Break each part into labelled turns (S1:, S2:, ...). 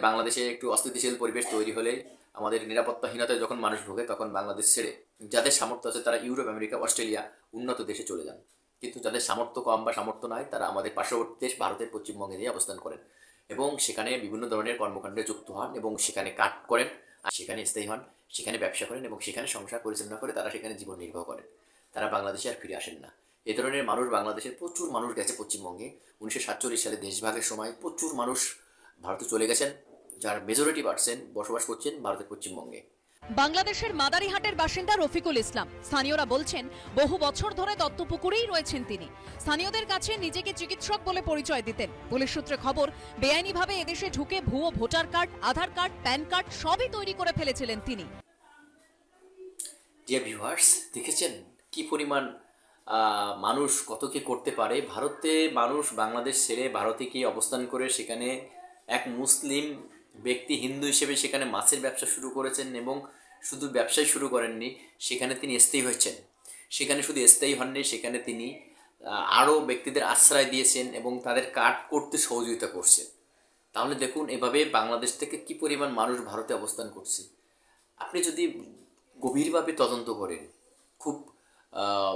S1: বাংলাদেশে একটু অস্থিতিশীল পরিবেশ তৈরি হলে আমাদের নিরাপত্তাহীনতায় যখন মানুষ ভোগে তখন বাংলাদেশ ছেড়ে যাদের সামর্থ্য আছে তারা ইউরোপ, আমেরিকা, অস্ট্রেলিয়া উন্নত দেশে চলে যান। কিন্তু যাদের সামর্থ্য কম বা সামর্থ্য নাই তারা আমাদের পার্শ্ববর্তী দেশ ভারতের পশ্চিমবঙ্গে দিয়ে অবস্থান করেন এবং সেখানে বিভিন্ন ধরনের কর্মকাণ্ডে যুক্ত হন এবং সেখানে কাজ করেন, আর সেখানে স্থায়ী হন, সেখানে ব্যবসা করেন এবং সেখানে সংসার পরিচালনা করে তারা সেখানে জীবন নির্বাহ করেন। তারা বাংলাদেশে আর ফিরে আসেন না। এ ধরনের মানুষ বাংলাদেশের প্রচুর মানুষ গেছে পশ্চিমবঙ্গে। 1947 সালে দেশভাগের সময় প্রচুর মানুষ ভারতে চলে গেছেন, যার মেজরিটি পার্সেন্ট বসবাস করছেন ভারতের পশ্চিমবঙ্গে।
S2: বাংলাদেশের মাদারিহাটের বাসিন্দা রফিকুল ইসলাম। স্থানীয়রা বলছেন বহু বছর ধরে দত্তপুকুরেই রয়েছেন তিনি। স্থানীয়দের কাছে নিজেকে চিকিৎসক বলে পরিচয় দিতেন। পুলিশ সূত্রে খবর, বেআইনিভাবে এদেশে ঢুকে ভুয়ো ভোটার কার্ড, আধার কার্ড, প্যান কার্ড সবই তৈরি করে ফেলেছিলেন তিনি।
S1: ডিয়ার ভিউয়ার্স, দেখেছেন কি পরিমাণ মানুষ কত কি করতে পারে। ভারতে মানুষ বাংলাদেশ ছেড়ে ভারতে গিয়ে অবস্থান করে সেখানে এক মুসলিম ব্যক্তি হিন্দু হিসেবে সেখানে মাছের ব্যবসা শুরু করেছেন এবং শুধু ব্যবসায় শুরু করেননি, সেখানে তিনি স্থায়ী হয়েছেন। সেখানে শুধু স্থায়ী হননি, সেখানে তিনি আরও ব্যক্তিদের আশ্রয় দিয়েছেন এবং তাদের কাজ করতে সহযোগিতা করছেন। তাহলে দেখুন এভাবে বাংলাদেশ থেকে কি পরিমাণ মানুষ ভারতে অবস্থান করছে। আপনি যদি গভীরভাবে তদন্ত করেন, খুব আহ,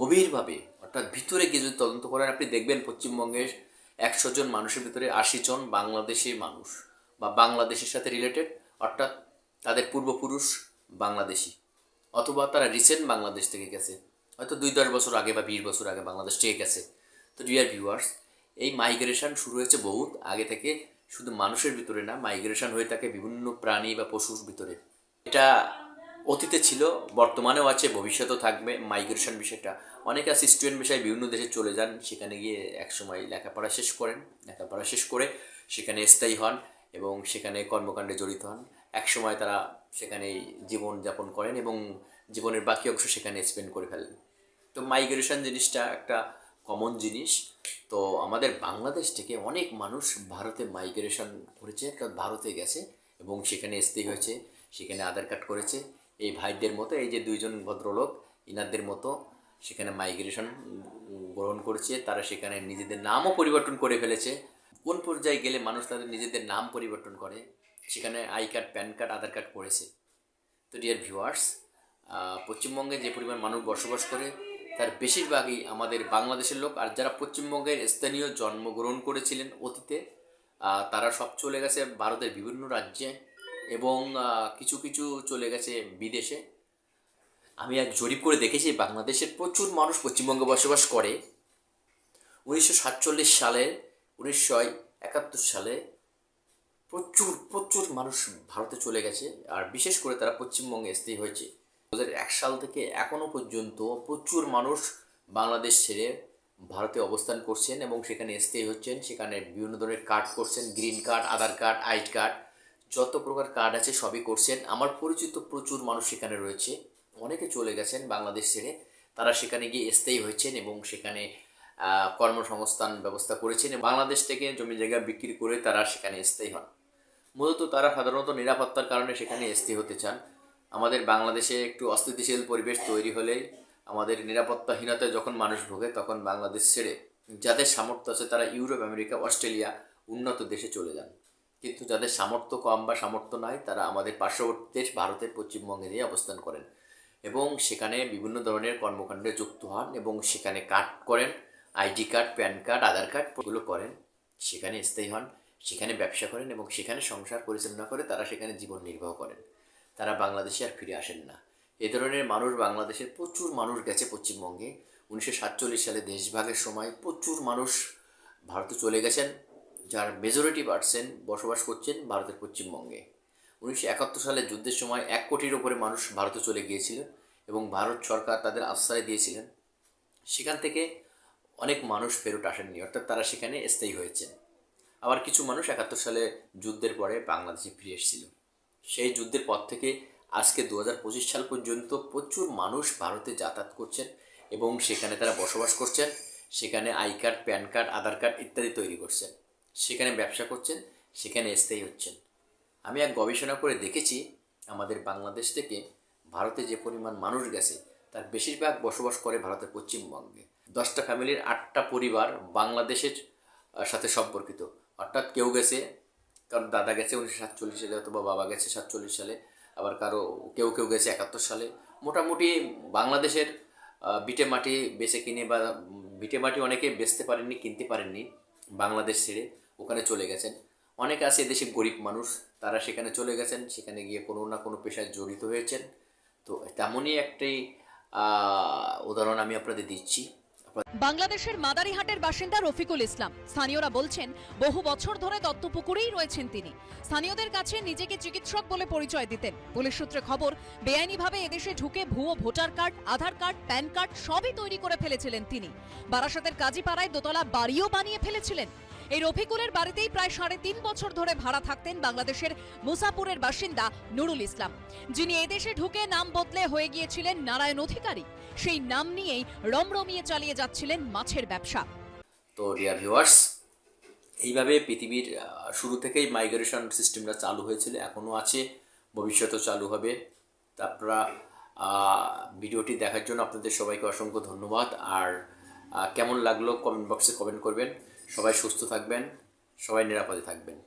S1: গভীরভাবে অর্থাৎ ভিতরে গিয়ে যদি তদন্ত করেন, আপনি দেখবেন পশ্চিমবঙ্গের 100 জন মানুষের ভিতরে 80 জন বাংলাদেশি মানুষ বা বাংলাদেশের সাথে রিলেটেড, অর্থাৎ তাদের পূর্বপুরুষ বাংলাদেশি অথবা তারা রিসেন্ট বাংলাদেশ থেকে গেছে, হয়তো 2-10 বছর আগে বা 20 বছর আগে বাংলাদেশ থেকে গেছে। তো ডিয়ার ভিউয়ার্স, এই মাইগ্রেশন শুরু হয়েছে বহুত আগে থেকে, শুধু মানুষের ভিতরে না, মাইগ্রেশন হয়ে থাকে বিভিন্ন প্রাণী বা পশুর ভিতরে। এটা অতীতে ছিল, বর্তমানেও আছে, ভবিষ্যতেও থাকবে মাইগ্রেশন বিষয়টা। অনেকে আছে স্টুডেন্ট বিষয়ে বিভিন্ন দেশে চলে যান, সেখানে গিয়ে একসময় লেখাপড়া শেষ করেন, লেখাপড়া শেষ করে সেখানে স্থায়ী হন এবং সেখানে কর্মকাণ্ডে জড়িত হন। একসময় তারা সেখানেই জীবনযাপন করেন এবং জীবনের বাকি অংশ সেখানে স্পেন্ড করে ফেলেন। তো মাইগ্রেশন জিনিসটা একটা কমন জিনিস। তো আমাদের বাংলাদেশ থেকে অনেক মানুষ ভারতে মাইগ্রেশন করেছে, অর্থাৎ ভারতে গেছে এবং সেখানে স্থায়ী হয়েছে, সেখানে আধার কার্ড করেছে। এই ভাইদের মতো, এই যে দুইজন ভদ্রলোক, ইনাদের মতো সেখানে মাইগ্রেশন গ্রহণ করেছে। তারা সেখানে নিজেদের নামও পরিবর্তন করে ফেলেছে। কোন পর্যায়ে গেলে মানুষ তাদের নিজেদের নাম পরিবর্তন করে, সেখানে I card, pan card, Aadhaar card করেছে। তো ডিয়ার ভিউয়ার্স, পশ্চিমবঙ্গে যে পরিমাণ মানুষ বসবাস করে তার বেশিরভাগই আমাদের বাংলাদেশের লোক। আর যারা পশ্চিমবঙ্গের স্থানীয় জন্মগ্রহণ করেছিলেন অতীতে, তারা সব চলে গেছে ভারতের বিভিন্ন রাজ্যে এবং কিছু কিছু চলে গেছে বিদেশে। আমি এক জরিপ করে দেখেছি বাংলাদেশের প্রচুর মানুষ পশ্চিমবঙ্গে বসবাস করে। 1947 সালে, 1971 সালে প্রচুর প্রচুর মানুষ ভারতে চলে গেছে, আর বিশেষ করে তারা পশ্চিমবঙ্গে স্থায়ী হয়েছে। 2001 সাল থেকে এখনও পর্যন্ত প্রচুর মানুষ বাংলাদেশ ছেড়ে ভারতে অবস্থান করছেন এবং সেখানে স্থায়ী হচ্ছেন, সেখানে বিভিন্ন ধরনের কার্ড করছেন, green card, Aadhaar card, I card, যত প্রকার কার্ড আছে সবই করছেন। আমার পরিচিত প্রচুর মানুষ সেখানে রয়েছে, অনেকে চলে গেছেন বাংলাদেশ ছেড়ে, তারা সেখানে গিয়ে স্থায়ী হয়েছেন এবং সেখানে কর্মসংস্থান ব্যবস্থা করেছেন। বাংলাদেশ থেকে জমি জায়গা বিক্রি করে তারা সেখানে স্থায়ী হন। মূলত তারা সাধারণত নিরাপত্তার কারণে সেখানে স্থায়ী হতে চান। আমাদের বাংলাদেশে একটু অস্থিতিশীল পরিবেশ তৈরি হলে আমাদের নিরাপত্তাহীনতায় যখন মানুষ ভোগে তখন বাংলাদেশ ছেড়ে যাদের সামর্থ্য আছে তারা ইউরোপ, আমেরিকা, অস্ট্রেলিয়া উন্নত দেশে চলে যান। কিন্তু যাদের সামর্থ্য কম বা সামর্থ্য নাই তারা আমাদের পার্শ্ববর্তী দেশ ভারতের পশ্চিমবঙ্গে দিয়ে অবস্থান করেন এবং সেখানে বিভিন্ন ধরনের কর্মকাণ্ডে যুক্ত হন এবং সেখানে কার্ড করেন, আইডি কার্ড, প্যান কার্ড, আধার কার্ড এগুলো করেন, সেখানে স্থায়ী হন, সেখানে ব্যবসা করেন এবং সেখানে সংসার পরিচালনা করে তারা সেখানে জীবন নির্বাহ করেন। তারা বাংলাদেশে আর ফিরে আসেন না। এ ধরনের মানুষ বাংলাদেশের প্রচুর মানুষ গেছে পশ্চিমবঙ্গে। 1947 সালে দেশভাগের সময় প্রচুর মানুষ ভারতে চলে গেছেন, যার মেজরিটি পার্সেন্ট বসবাস করছেন ভারতের পশ্চিমবঙ্গে। 1971 সালে যুদ্ধের সময় 1 কোটির ওপরে মানুষ ভারতে চলে গিয়েছিল এবং ভারত সরকার তাদের আশ্রয় দিয়েছিলেন। সেখান থেকে অনেক মানুষ ফেরত আসেননি, অর্থাৎ তারা সেখানে স্থায়ী হয়েছেন। আবার কিছু মানুষ 71 সালে যুদ্ধের পরে বাংলাদেশে ফিরে এসেছিল। সেই যুদ্ধের পর থেকে আজকে 2025 সাল পর্যন্ত প্রচুর মানুষ ভারতে যাতায়াত করছেন এবং সেখানে তারা বসবাস করছেন, সেখানে I card, pan card, Aadhaar card ইত্যাদি তৈরি করছেন, সেখানে ব্যবসা করছেন, সেখানে স্থায়ী হচ্ছেন। আমি এক গবেষণা করে দেখেছি আমাদের বাংলাদেশ থেকে ভারতে যে পরিমাণ মানুষ গেছে তার বেশিরভাগ বসবাস করে ভারতের পশ্চিমবঙ্গে। 10টা ফ্যামিলির 8টা পরিবার বাংলাদেশের সাথে সম্পর্কিত, অর্থাৎ কেউ গেছে কারণ দাদা গেছে 1947 সালে অথবা বাবা গেছে 47 সালে, আবার কারো কেউ কেউ গেছে 71 সালে। মোটামুটি বাংলাদেশের ভিটে মাটি বেচে কিনে বা ভিটে মাটি অনেকে বেচতে পারেননি, কিনতে পারেননি, বাংলাদেশ ছেড়ে ওখানে চলে গেছেন। অনেকে আছে এদেশে গরিব মানুষ, তারা সেখানে চলে গেছেন, সেখানে গিয়ে কোনো না কোনো পেশায় জড়িত হয়েছেন। তো তেমনই একটি উদাহরণ আমি আপনাদের দিচ্ছি।
S2: বাংলাদেশের মাদারিহাটের বাসিন্দা রফিকুল ইসলাম। স্থানীয়রা বলছেন বহু বছর ধরে দত্তপুকুরেই রয়েছেন তিনি। স্থানীয়দের কাছে নিজেকে চিকিৎসক বলে পরিচয় দিতেন। পুলিশ সূত্রে খবর, বেআইনিভাবে এদেশে ঢুকে ভুয়ো ভোটার কার্ড, আধার কার্ড, প্যান কার্ড সবই তৈরি করে ফেলেছিলেন তিনি। বারাসাতের কাজীপাড়ায় দোতলা বাড়িও বানিয়ে ফেলেছিলেন। এই রফিকুলের বাড়িতেই প্রায় 3.5 বছর ধরে ভাড়া থাকতেন বাংলাদেশের মুসাপুরের বাসিন্দা নুরুল ইসলাম, যিনি এদেশে ঢুকে নাম বদলে হয়ে গিয়েছিলেন নারায়ণ অধিকারী। সেই নাম নিয়েই রমরমিয়ে চালিয়ে যাচ্ছিলেন মাছের ব্যবসা।
S1: তো ডিয়ার ভিউয়ার্স, এইভাবে পৃথিবীর শুরু থেকেই মাইগ্রেশন সিস্টেমটা চালু হয়েছিল, এখনও আছে, ভবিষ্যতেও চালু হবে। তা আপনারা ভিডিওটি দেখার জন্য আপনাদের সবাইকে অসংখ্য ধন্যবাদ। আর কেমন লাগলো কমেন্ট বক্সে কমেন্ট করবেন। সবাই সুস্থ থাকবেন, সবাই নিরাপদে থাকবেন।